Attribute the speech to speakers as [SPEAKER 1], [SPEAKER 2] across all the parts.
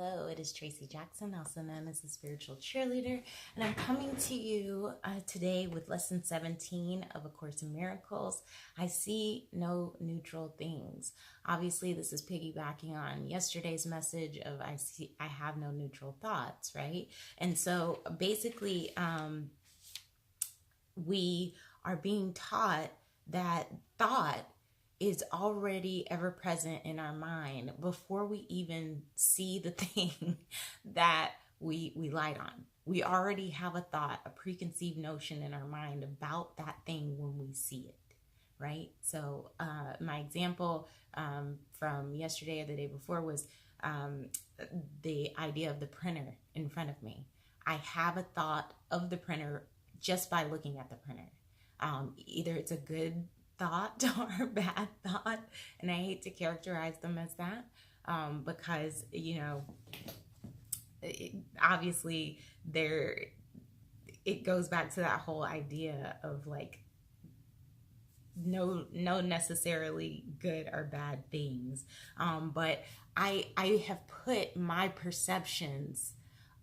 [SPEAKER 1] Hello, it is Tracy Jackson, also known as the Spiritual Cheerleader, and I'm coming to you today with Lesson 17 of A Course in Miracles. I see no neutral things. Obviously, this is piggybacking on yesterday's message of I have no neutral thoughts, right? And so basically, we are being taught that thought is already ever present in our mind before we even see the thing that we light on. We already have a thought, a preconceived notion in our mind about that thing when we see it, right? So my example from yesterday or the day before was the idea of the printer in front of me. I have a thought of the printer just by looking at the printer. Either it's a good thought or a bad thought, and I hate to characterize them as that because obviously it goes back to that whole idea of like no necessarily good or bad things, but I have put my perceptions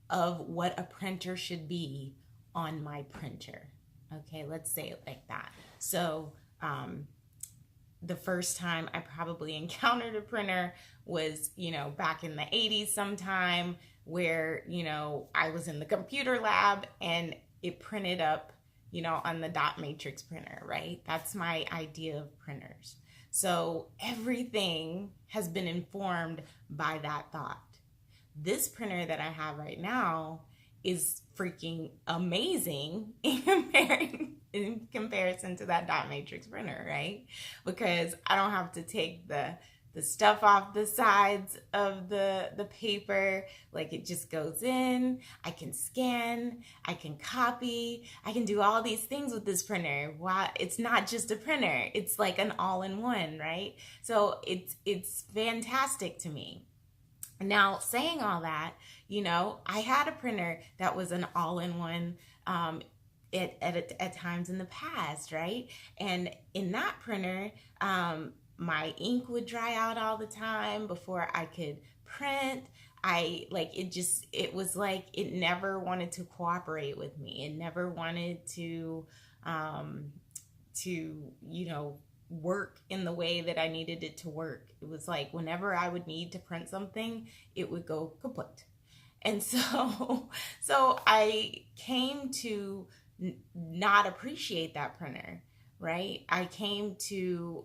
[SPEAKER 1] of what a printer should be on my printer. Okay, let's say it like that. So the first time I probably encountered a printer was, back in the 80s sometime, where, I was in the computer lab and it printed up, on the dot matrix printer, right? That's my idea of printers. So everything has been informed by that thought. This printer that I have right now is freaking amazing in comparison to that dot matrix printer, right? Because I don't have to take the stuff off the sides of the paper. Like, it just goes in. I can scan, I can copy, I can do all these things with this printer. Wow, it's not just a printer, it's like an all-in-one, right? So it's fantastic to me. Now, saying all that, I had a printer that was an all-in-one at times in the past, right? And in that printer, my ink would dry out all the time before I could print. It was like it never wanted to cooperate with me. It never wanted to work in the way that I needed it to work. It was like whenever I would need to print something, it would go kaput. And so I came to not appreciate that printer, right? I came to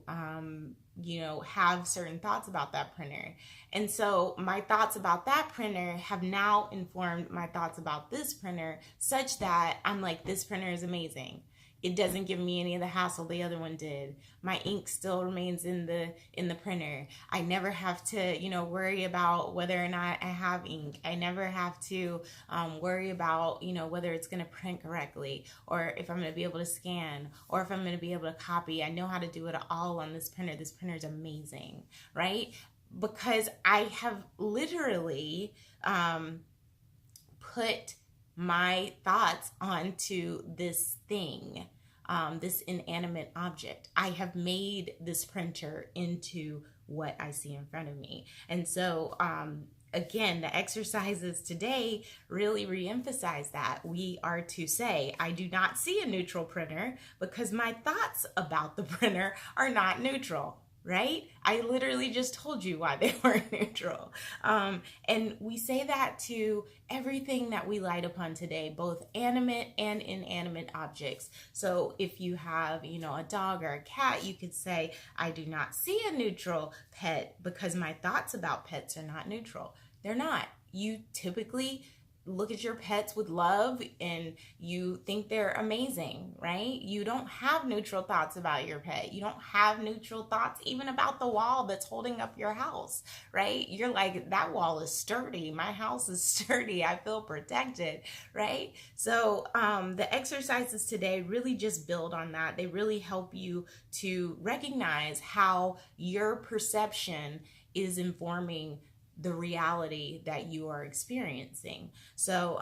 [SPEAKER 1] have certain thoughts about that printer. And so my thoughts about that printer have now informed my thoughts about this printer, such that I'm like, this printer is amazing. It doesn't give me any of the hassle the other one did. My ink still remains in the printer. I never have to, worry about whether or not I have ink. I never have to worry about, whether it's going to print correctly, or if I'm going to be able to scan, or if I'm going to be able to copy. I know how to do it all on this printer. This printer is amazing, right? Because I have literally put my thoughts onto this thing, this inanimate object. I have made this printer into what I see in front of me. And so, again, the exercises today really reemphasize that. We are to say, I do not see a neutral printer because my thoughts about the printer are not neutral. Right? I literally just told you why they weren't neutral. And we say that to everything that we light upon today, both animate and inanimate objects. So if you have, a dog or a cat, you could say, I do not see a neutral pet because my thoughts about pets are not neutral. They're not. You typically look at your pets with love and you think they're amazing, right? You don't have neutral thoughts about your pet. You don't have neutral thoughts even about the wall that's holding up your house, right? You're like, that wall is sturdy. My house is sturdy. I feel protected, right? So the exercises today really just build on that. They really help you to recognize how your perception is informing the reality that you are experiencing. So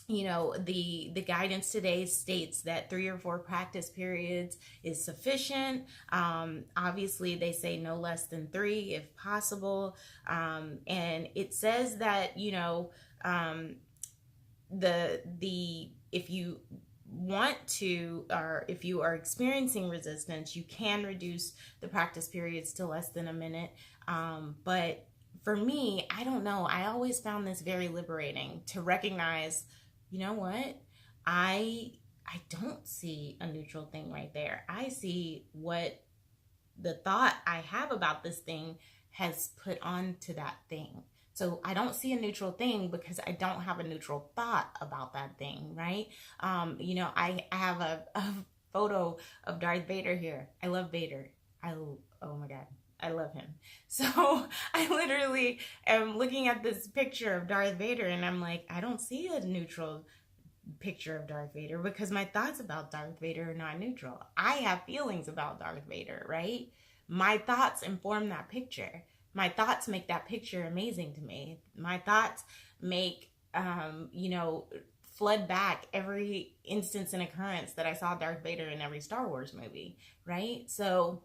[SPEAKER 1] you know, the guidance today states that 3 or 4 practice periods is sufficient. Obviously they say no less than 3 if possible. And it says that, you know, the if you want to, or if you are experiencing resistance, you can reduce the practice periods to less than a minute. But for me, I don't know, I always found this very liberating to recognize, you know what, I don't see a neutral thing right there. I see what the thought I have about this thing has put onto that thing. So I don't see a neutral thing because I don't have a neutral thought about that thing, right? You know, I have a photo of Darth Vader here. I love Vader. Oh my God, I love him. So I literally am looking at this picture of Darth Vader and I'm like, I don't see a neutral picture of Darth Vader because my thoughts about Darth Vader are not neutral. I have feelings about Darth Vader, right? My thoughts inform that picture. My thoughts make that picture amazing to me. My thoughts make, you know, flood back every instance and occurrence that I saw Darth Vader in every Star Wars movie, right? So,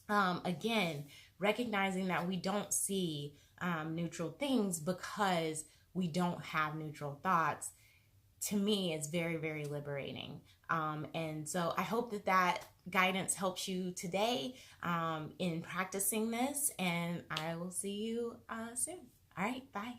[SPEAKER 1] again, recognizing that we don't see neutral things because we don't have neutral thoughts, to me, is very, very liberating. And so I hope that that guidance helps you today in practicing this, and I will see you soon. All right, bye.